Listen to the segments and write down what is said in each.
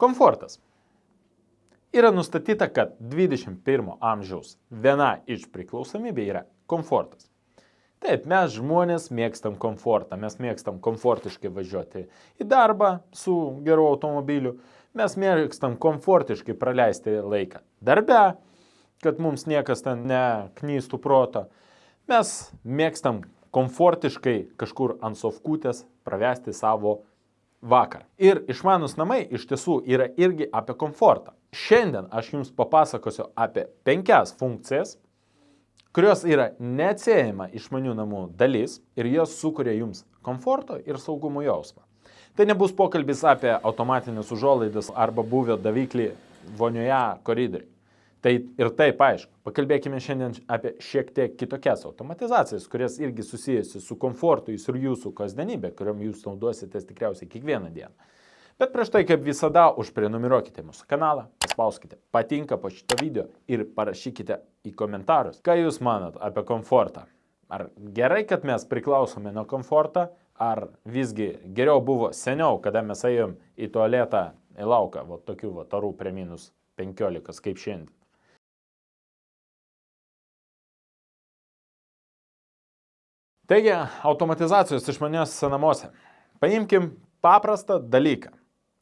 Komfortas. Yra nustatyta, kad 21 amžiaus viena iš priklausomybė yra komfortas. Taip, mes žmonės mėgstam komfortą, mes mėgstam komfortiškai važiuoti į darbą su geru automobiliu, mes mėgstam komfortiškai praleisti laiką darbe, kad mums niekas ten neknystų proto. Mes mėgstam komfortiškai kažkur ant sofkutės pravesti savo vakarą. Ir išmanūs namai iš tiesų yra irgi apie komfortą. Šiandien aš jums papasakosiu apie 5 funkcijas, kurios yra neatsiejama išmanių namų dalis ir jos sukuria jums komforto ir saugumo jausmą. Tai nebus pokalbis apie automatinius užuolaidas arba buvę daviklį vonioje koridoriui. Tai ir taip aišku. Pakalbėkime šiandien apie šiek tiek kitokias automatizacijas, kurias irgi susijusi su komfortu ir jūsų kasdienybė, kuriam jūs naudositės tikriausiai kiekvieną dieną. Bet prieš tai, kaip visada, užprenumeruokite mūsų kanalą, paspauskite patinka po šito video ir parašykite į komentarus, ką jūs manot apie komfortą. Ar gerai, kad mes priklausome nuo komfortą, ar visgi geriau buvo seniau, kada mes ėjom į tualetą, į lauką, tokių orų prie -15 kaip šiandien. Taigi, automatizacijos išmaniuose namuose. Paimkim paprastą dalyką.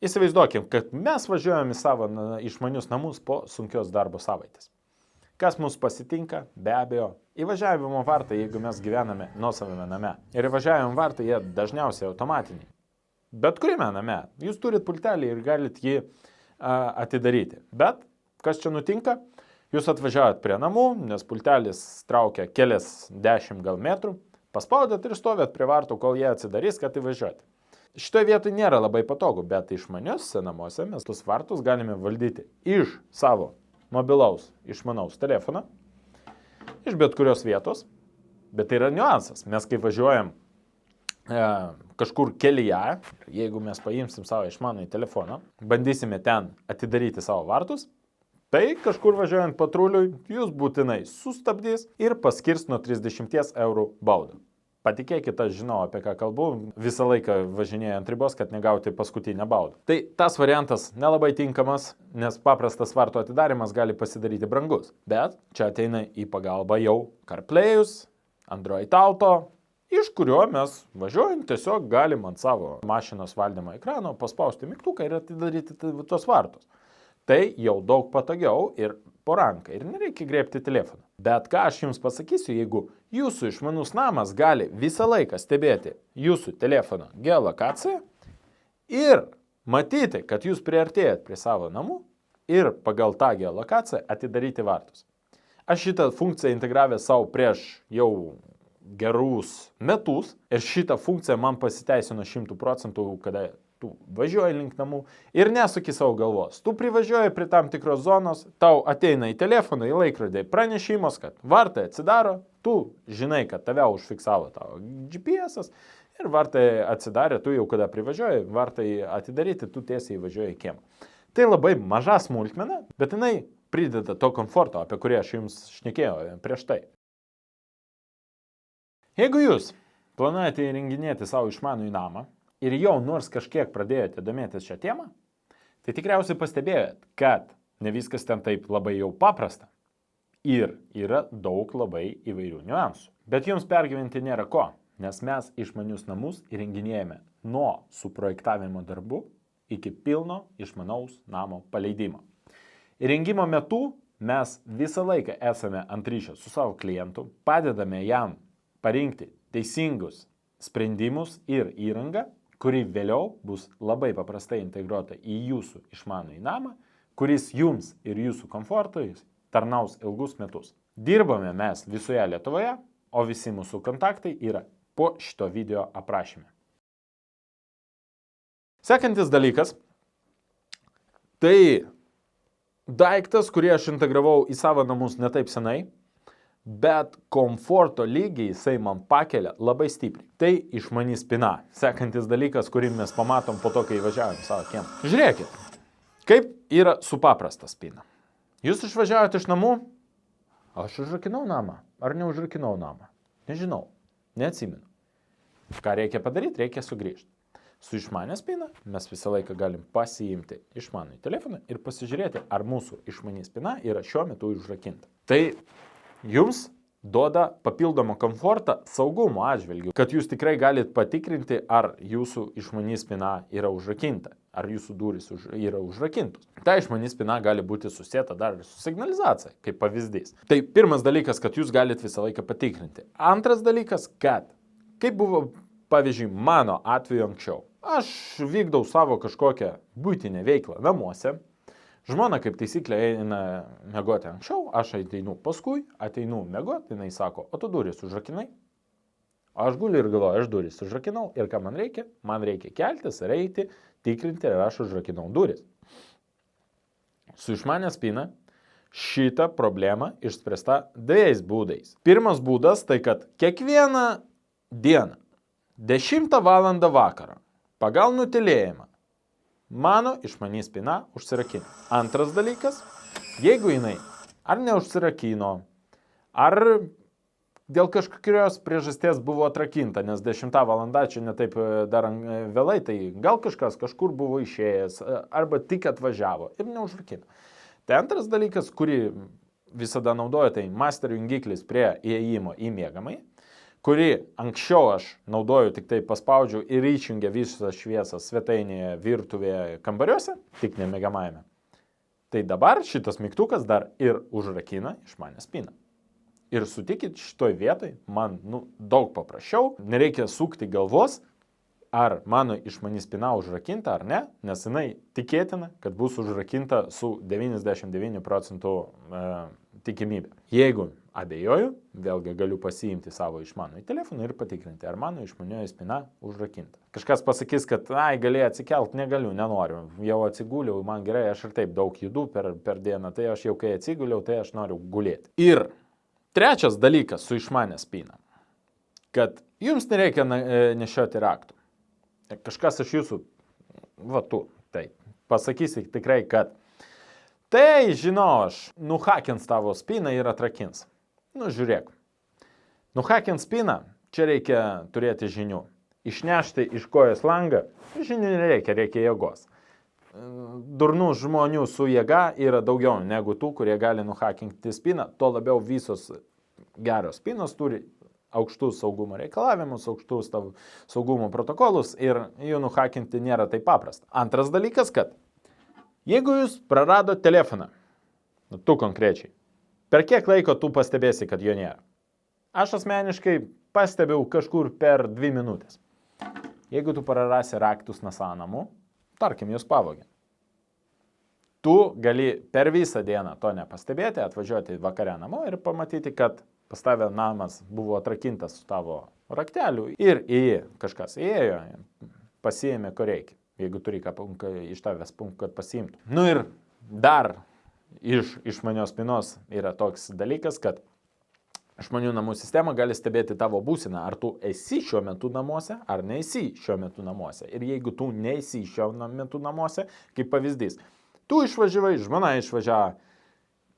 Įsivaizduokim, kad mes važiuojam į savo išmanius namus po sunkios darbo savaitės. Kas mus pasitinka? Be abejo, įvažiavimo vartai, jeigu mes gyvename nuosavame name. Ir įvažiavimo vartai jie dažniausiai automatiniai. Bet kuriame name. Jūs turit pultelį ir galit jį atidaryti. Bet kas čia nutinka? Jūs atvažiavot prie namų, nes pultelis traukia keliasdešimt gal metrų. Paspaudėt ir stovėt prie vartų, kol jie atsidarys, kad įvažiuoti. Šitoje vietoje nėra labai patogu, bet išmaniuose namuose mes tus vartus galime valdyti iš savo mobilaus išmanaus telefono, iš bet kurios vietos. Bet tai yra niuansas. Mes kai važiuojam kažkur kelyje, jeigu mes paimsim savo išmanųjį telefoną, bandysime ten atidaryti savo vartus, tai kažkur važiuojant patruliui, jūs būtinai sustabdys ir paskirs nuo 30 eurų baudą. Patikėkit, aš žinau, apie ką kalbu, visą laiką važinėju ant ribos, kad negauti paskutinę baudą. Tai tas variantas nelabai tinkamas, nes paprastas vartų atidarimas gali pasidaryti brangus. Bet čia ateina į pagalbą jau CarPlay'us, Android Auto, iš kurio mes važiuojant tiesiog galim ant savo mašinos valdymo ekrano paspausti mygtuką ir atidaryti tuos vartus. Tai jau daug patogiau ir po ranką ir nereikia grėbti telefoną. Bet ką aš jums pasakysiu, jeigu jūsų išmanus namas gali visą laiką stebėti jūsų telefono geolokaciją ir matyti, kad jūs priartėjat prie savo namų ir pagal tą geolokaciją atidaryti vartus. Aš šitą funkciją integravęs savo prieš jau gerus metus ir šitą funkciją man pasiteisino 100%, kada tu važiuoji link namų ir nesuki savo galvos. Tu privažiuoji prie tam tikros zonos, tau ateina į telefoną, į laikrodį pranešimas, kad vartai atsidaro, tu žinai, kad tave užfiksavo tavo GPS'as ir vartai atsidarė, tu jau kada privažiuoji, vartai atidaryti, tu tiesiai važiuoji į kiemą. Tai labai maža smulkmena, bet jinai prideda to komforto, apie kurį aš jums šnekėjau prieš tai. Jeigu jūs planuojate įrenginėti savo išmanųjį namą, ir jau nors kažkiek pradėjote domėtis šią temą, tai tikriausiai pastebėjot, kad ne viskas ten taip labai jau paprasta ir yra daug labai įvairių niuansų. Bet jums pergyventi nėra ko, nes mes išmanius namus įrenginėjame nuo suprojektavimo darbų iki pilno išmanaus namo paleidimo. Įrengimo metu mes visą laiką esame ant ryšio su savo klientu, padedame jam parinkti teisingus sprendimus ir įrangą, kuri vėliau bus labai paprastai integruota į jūsų išmanųjį namą, kuris jums ir jūsų komfortui tarnaus ilgus metus. Dirbame mes visoje Lietuvoje, o visi mūsų kontaktai yra po šito video aprašyme. Sekantis dalykas, tai daiktas, kurį aš integravau į savo namus ne taip senai, bet komforto lygį jisai man pakelia labai stipriai. Tai išmani spina. Sekantis dalykas, kurį mes pamatom po to, kai važiavom savo kiemą. Žiūrėkit, kaip yra su paprasta spina. Jūs išvažiavote iš namų, aš užrakinau namą. Ar neužrakinau namą? Nežinau, neatsimenu. Ką reikia padaryti? Reikia sugrįžti. Su išmanė spyna mes visą laiką galim pasiimti išmanųjį telefoną ir pasižiūrėti, ar mūsų išmanė spyna yra šiuo metu užrakinta. Tai jums duoda papildomą komfortą saugumo atžvilgiu, kad jūs tikrai galite patikrinti, ar jūsų išmanė spyna yra užrakinta, ar jūsų durys yra užrakintos. Ta išmanė spyna gali būti susieta dar ir su signalizacija, kaip pavyzdys. Tai pirmas dalykas, kad jūs galite visą laiką patikrinti. Antras dalykas, kad kaip buvo, pavyzdžiui, mano atveju anksčiau. Aš vykdau savo kažkokią buitinę veiklą namuose. Žmona, kaip taisyklė, eina miegoti anksčiau, aš ateinu paskui, ateinu miegoti, jinai sako, o tu durys užrakinai? Aš guliu ir galvoju, aš durys užrakinau ir ką man reikia? Man reikia keltis ir eiti, tikrinti, ar aš užrakinau durys. Su išmanė spyna šitą problemą išspręsta dviejais būdais. Pirmas būdas tai, kad kiekvieną dieną 10 valandą vakarą pagal nutylėjimą mano išmanė spyna užsirakina. Antras dalykas, jeigu jinai ar neužsirakino, ar dėl kažkokios priežasties buvo atrakinta, nes 10 valanda čia ne taip dar vėlai, tai gal kažkas kažkur buvo išėjęs, arba tik atvažiavo ir neužrakino. Tai antras dalykas, kurį visada naudoju, tai masterio jungiklis prie įėjimo į miegamąjį, kurį anksčiau aš naudoju, tik tai paspaudžiu ir išjungia visas šviesas svetainėje, virtuvėje, kambariuose, tik ne miegamajame. Tai dabar šitas mygtukas dar ir užrakina išmanę spyną. Ir sutikit, šitoj vietoj man daug paprasčiau, nereikia sukti galvos, ar mano išmanė spyna užrakinta ar ne, nes jinai tikėtina, kad bus užrakinta su 99 procentų tikimybė. Jeigu abejoju, vėlgi galiu pasiimti savo išmanųjį telefoną ir patikrinti, ar mano išmanioji spyna užrakinta. Kažkas pasakys, kad galėjai atsikelt, negaliu, nenoriu, jau atsiguliau, man gerai, aš ir taip daug judu per dieną, tai aš jau kai atsiguliau, tai aš noriu gulėti. Ir trečias dalykas su išmanė spyna, kad jums nereikia nešioti raktų. Kažkas iš jūsų, tai pasakysi tikrai, kad tai, žinau, aš nuhakins tavo spyną ir atrakins. Žiūrėk, nuhakins spyną, čia reikia turėti žinių. Išnešti iš kojos langą, žinių nereikia, reikia jėgos. Durnų žmonių su jėga yra daugiau negu tų, kurie gali nuhakinti spyną, tuo labiau visos geros spynos turi aukštus saugumo reikalavimus, aukštus saugumo protokolus ir jų nuhakinti nėra taip paprasta. Antras dalykas, kad jeigu jūs praradot telefoną, tu konkrečiai, per kiek laiko tu pastebėsi, kad jo nėra? Aš asmeniškai pastebėjau kažkur per 2 minutės. Jeigu tu prarasi raktus nuo savo namų, tarkim, jūs pavogė. Tu gali per visą dieną to nepastebėti, atvažiuoti vakare namo ir pamatyti, kad pas tave namas buvo atrakintas su tavo rakteliu ir į jį kažkas įėjo, pasiėmė ko reikia, jeigu turi iš tavęs punktų, kad pasiimtų. Ir dar iš išmanios spynos yra toks dalykas, kad išmanių namų sistema gali stebėti tavo būseną, ar tu esi šiuo metu namuose, ar neesi šiuo metu namuose. Ir jeigu tu neesi šiuo metu namuose, kaip pavyzdys, tu išvažiavai, žmona išvažiavo,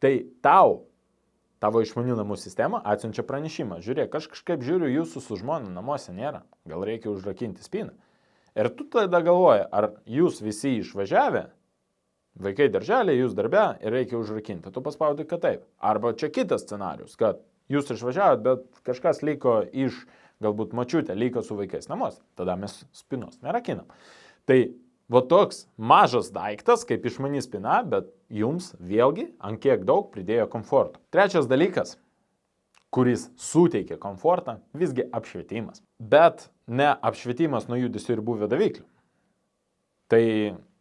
tai tavo išmanių namų sistema atsiunčia pranešimą. Žiūrėk, aš kažkaip žiūriu, jūsų su žmona namuose nėra, gal reikia užrakinti spyną. Ir tu tada galvoji, ar jūs visi išvažiavę, vaikai darželė, jūs darbe ir reikia užrakinti. Tu paspaudi, kad taip. Arba čia kitas scenarius, kad jūs išvažiavot, bet kažkas liko iš, galbūt močiutė, liko su vaikais namuose. Tada mes spynos nerakinam. Tai toks mažas daiktas, kaip išmani spyna, bet jums vėlgi ant kiek daug pridėjo komforto. Trečias dalykas, kuris suteikia komfortą, visgi apšvietimas. Bet ne apšvietimas nuo judesių ir buvę daviklių. Tai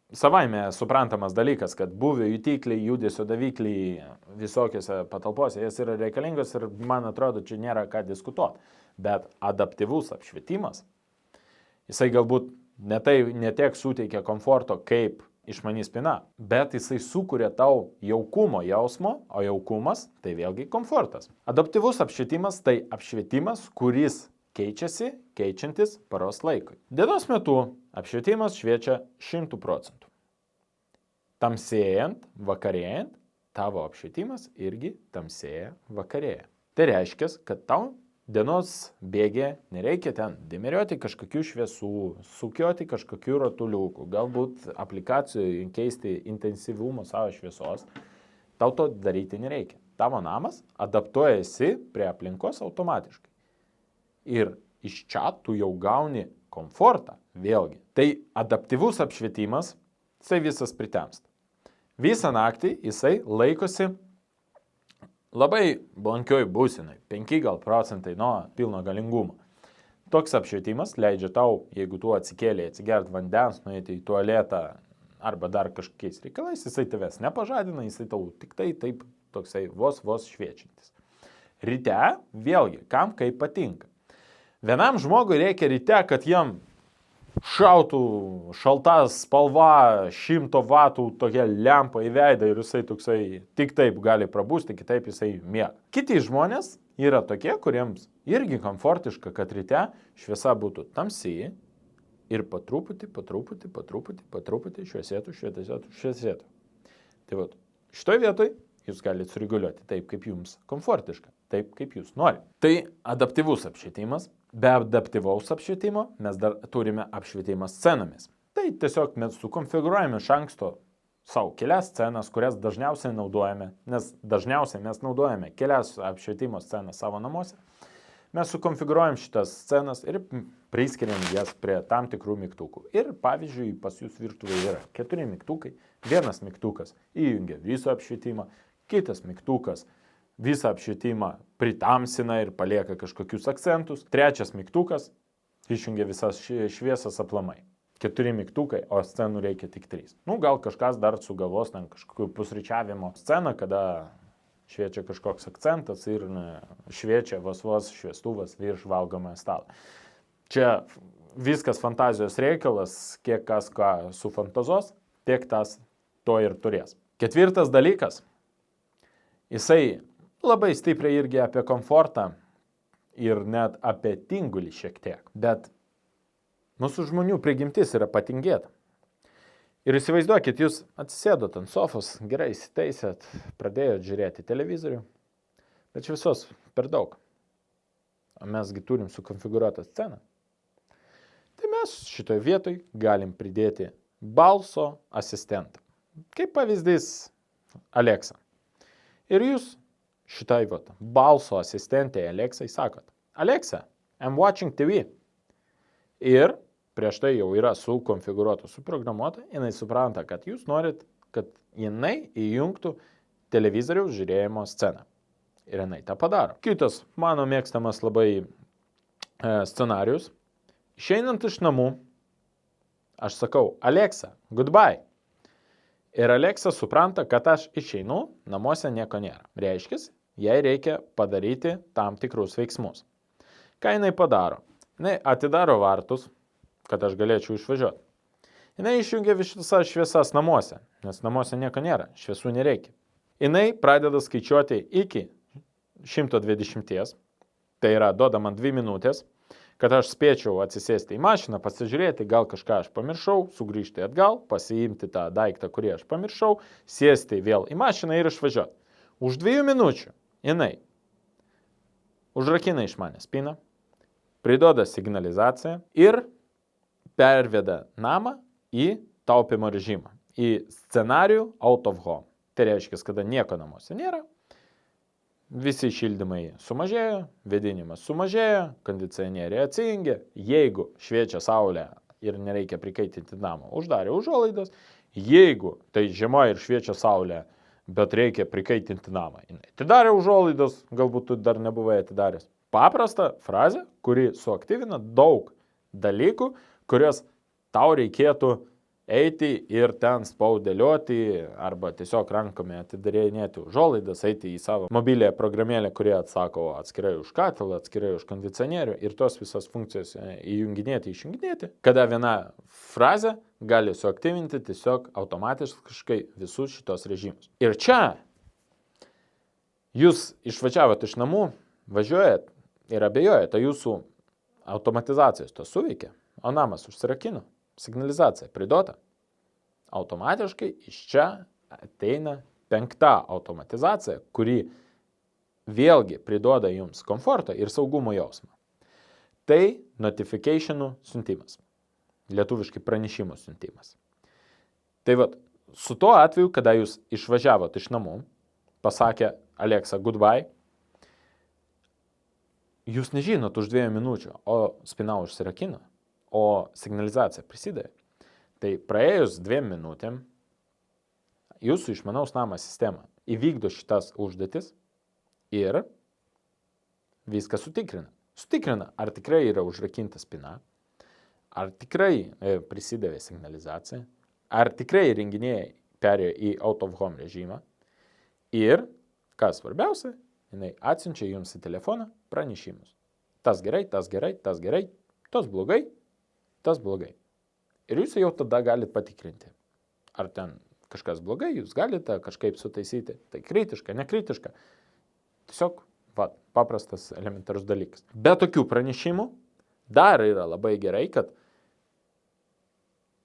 savaime suprantamas dalykas, kad buvę jutikliai, judesio davikliai visokiose patalpose, jas yra reikalingos ir man atrodo, čia nėra ką diskutuoti. Bet adaptyvus apšvietimas, jisai galbūt ne tiek suteikia komforto kaip išmani spyna, bet jisai sukuria tau jaukumo jausmo, o jaukumas tai vėlgi komfortas. Adaptyvus apšvietimas tai apšvietimas, kuris keičiasi, keičiantis paros laikui. Dienos metu apšvietimas šviečia 100%. Tamsėjant, vakarėjant, tavo apšvietimas irgi tamsėja, vakarėja. Tai reiškia, kad tau dienos bėgė nereikia ten dimeriuoti kažkokių šviesų, sukioti kažkokių ratuliukų, galbūt aplikacijoje keisti intensyvumą savo šviesos, tau to daryti nereikia. Tavo namas adaptuojasi prie aplinkos automatiškai. Ir iš čia tu jau gauni komfortą vėlgi. Tai adaptyvus apšvietimas, jisai visas pritemsta. Visą naktį jisai laikosi labai blankioj būsenai, 5 gal procentai nuo pilno galingumo. Toks apšvietimas leidžia tau, jeigu tu atsikėlė atsigert vandens, nueiti į tualetą arba dar kažkokiais reikalais, jisai tavęs nepažadina, jisai tau tik tai taip toksai vos šviečiantis. Ryte, vėlgi, kam kaip patinka. Vienam žmogui reikia ryte, kad jam šautų šalta spalva, 100 vatų tokia lempa į veidą ir jisai toksai tik taip gali prabūsti, kitaip jisai miega. Kiti žmonės yra tokie, kuriems irgi komfortiška, kad ryte šviesa būtų tamsi ir po truputį šviesėtų. Tai vat, šitoj vietoj jūs galite sureguliuoti taip, kaip jums komfortiška, taip, kaip jūs norite. Tai adaptyvus apšvietimas. Be adaptyvaus apšvietimo mes dar turime apšvietimą scenomis. Tai tiesiog mes sukonfigūruojame iš anksto savo kelias scenas, kurias dažniausiai naudojame, nes dažniausiai mes naudojame kelias apšvietimo scenas savo namuose. Mes sukonfigūruojam šitas scenas ir priskiriam jas prie tam tikrų mygtukų. Ir pavyzdžiui, pas jūs virtuvėje yra 4 mygtukai. Vienas mygtukas įjungia visą apšvietimą, kitas mygtukas visą apšvietimą pritamsina ir palieka kažkokius akcentus. Trečias mygtukas išjungia visas šviesas aplamai. 4 mygtukai, o scenų reikia tik 3. Gal kažkas dar sugalvos ten kažkokiu pusryčiavimo sceną, kada šviečia kažkoks akcentas ir šviečia vos šviestuvas virš valgomojo stalo. Čia viskas fantazijos reikalas, kiek kas ką sufantazuos, tiek tas to ir turės. Ketvirtas dalykas. Jisai labai stipriai irgi apie komfortą ir net apie tingulį šiek tiek. Bet mūsų žmonių prigimtis yra patingėta. Ir įsivaizduokit, jūs atsisėdot ant sofos, gerai įsitaisėt, pradėjot žiūrėti televizorių, bet šviesos per daug. O mesgi turim sukonfigūruotą sceną. Tai mes šitoj vietoj galim pridėti balso asistentą. Kaip pavyzdys Alexa. Ir jūs šitai balso asistentė Alexai sakot: Alexa, I'm watching TV. Ir prieš tai jau yra sukonfigūruota, suprogramuota, jinai supranta, kad jūs norit, kad jinai įjungtų televizoriaus žiūrėjimo sceną. Ir jinai tą padaro. Kitas mano mėgstamas labai scenarius. Išeinant iš namų, aš sakau: Alexa, goodbye. Ir Alexa supranta, kad aš išeinu, namuose nieko nėra. Reiškia, jai reikia padaryti tam tikrus veiksmus. Ką jinai padaro? Jinai atidaro vartus, kad aš galėčiau išvažiuoti. Jinai išjungia visas šviesas namuose, nes namuose nieko nėra, šviesų nereikia. Jinai pradeda skaičiuoti iki 120, tai yra duoda man 2 minutės, kad aš spėčiau atsisėsti į mašiną, pasižiūrėti, gal kažką aš pamiršau, sugrįžti atgal, pasiimti tą daiktą, kurį aš pamiršau, sėsti vėl į mašiną ir išvažiuoti. Už 2 minučių jinai užrakina iš manęs spyną, priduoda signalizaciją ir perveda namą į taupimo režimą, į scenarijų out of home. Tai reiškia, kada nieko namuose nėra, visi šildymai sumažėjo, vėdinimas sumažėjo, kondicionieriai atsijungia, jeigu šviečia saulė ir nereikia prikaitinti namą, uždarė užuolaidas, jeigu tai žiema ir šviečia saulė, bet reikia prikaitinti namą, jinai atidarė užuolaidas, galbūt tu dar nebuvai atidaręs. Paprasta frazė, kuri suaktyvina daug dalykų, kurias tau reikėtų eiti ir ten spaudeliuoti arba tiesiog rankomis atidarinėti užuolaidas, eiti į savo mobilią programėlę, kurie atsako atskirai už katilą, atskirai už kondicionierių ir tos visas funkcijas įjunginėti, išjunginėti, kada viena frazė gali suaktyvinti tiesiog automatiškai visus šitos režimus. Ir čia jūs išvažiavot iš namų, važiuojat ir abejojat, tai jūsų automatizacijos to suveikia, o namas užsirakino. Signalizacija priduota. Automatiškai iš čia ateina 5 automatizacija, kuri vėlgi priduoda jums komforto ir saugumo jausmą. Tai notificationų siuntimas. Lietuviškai pranešimų siuntimas. Tai vat, su tuo atveju, kada jūs išvažiavot iš namų, pasakė Alexa goodbye, jūs nežinot už 2 minučių, o spina užsirakino, o signalizacija prisidėjo. Tai praėjus 2 minutėm, jūsų išmanaus namo sistema įvykdo šitas užduotis ir viską sutikrina. Sutikrina, ar tikrai yra užrakinta spina, ar tikrai prisidavė signalizacija, ar tikrai įrenginiai perėjo į out of home režimą ir, kas svarbiausia, jinai atsiunčia jums į telefoną pranešimus. Tas gerai, tas gerai, tas gerai, tas blogai, tas blogai. Ir jūs jau tada galite patikrinti, ar ten kažkas blogai, jūs galite kažkaip sutaisyti. Tai kritiška, nekritiška. Tiesiog paprastas elementarus dalykas. Be tokių pranešimų dar yra labai gerai, kad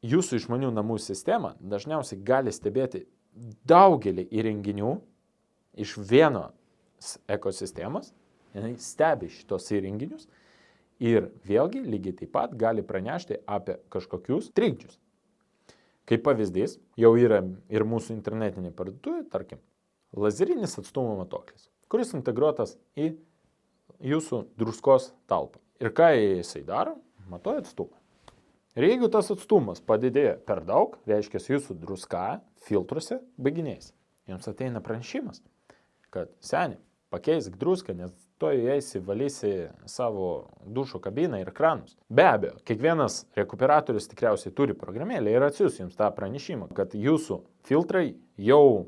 jūsų išmanių namų sistema dažniausiai gali stebėti daugelį įrenginių iš vienos ekosistemos, jinai stebi šitos įrenginius ir vėlgi lygiai taip pat gali pranešti apie kažkokius trikdžius. Kaip pavyzdys, jau yra ir mūsų internetinė parduotuvė, tarkim, lazerinis atstumo matuoklis, kuris integruotas į jūsų druskos talpą. Ir ką jisai daro? Matuoja atstumą. Ir jeigu tas atstumas padidėjo per daug, reiškia jūsų druska filtruose baiginės. Jums ateina pranešimas, kad seni, pakeisk druską, nes to įeisi, valysi savo dušo kabiną ir kranus. Be abejo, kiekvienas rekuperatorius tikriausiai turi programėlę ir atsiųs jums tą pranešimą, kad jūsų filtrai jau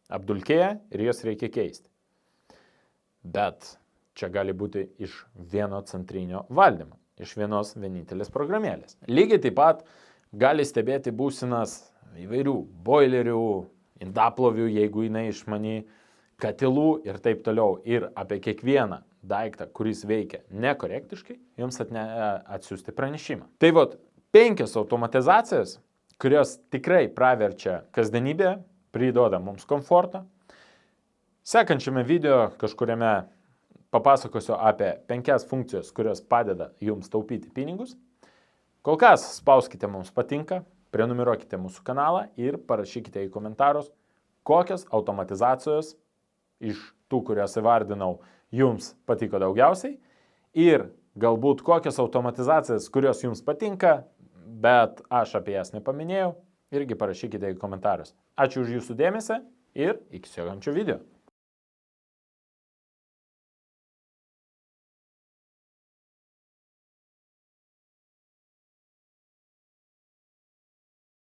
apdulkėja ir juos reikia keisti. Bet čia gali būti iš vieno centrinio valdymo, iš vienos vienintelės programėlės. Lygiai taip pat gali stebėti būsenas įvairių boilerių, indaplovių, jeigu jinai išmani, katilų ir taip toliau. Ir apie kiekvieną daiktą, kuris veikia nekorektiškai, jums atsiųsti pranešimą. Tai vat 5 automatizacijas, kurios tikrai praverčia kasdienybę, priduoda mums komfortą. Sekančiame video kažkuriame papasakosiu apie 5 funkcijas, kurios padeda jums taupyti pinigus. Kol kas spauskite mums patinka, prenumeruokite mūsų kanalą ir parašykite į komentarus, kokios automatizacijos iš tų, kurias įvardinau, jums patiko daugiausiai ir galbūt kokios automatizacijas, kurios jums patinka, bet aš apie jas nepaminėjau, irgi parašykite į komentarus. Ačiū už jūsų dėmesį ir iki sekančio video.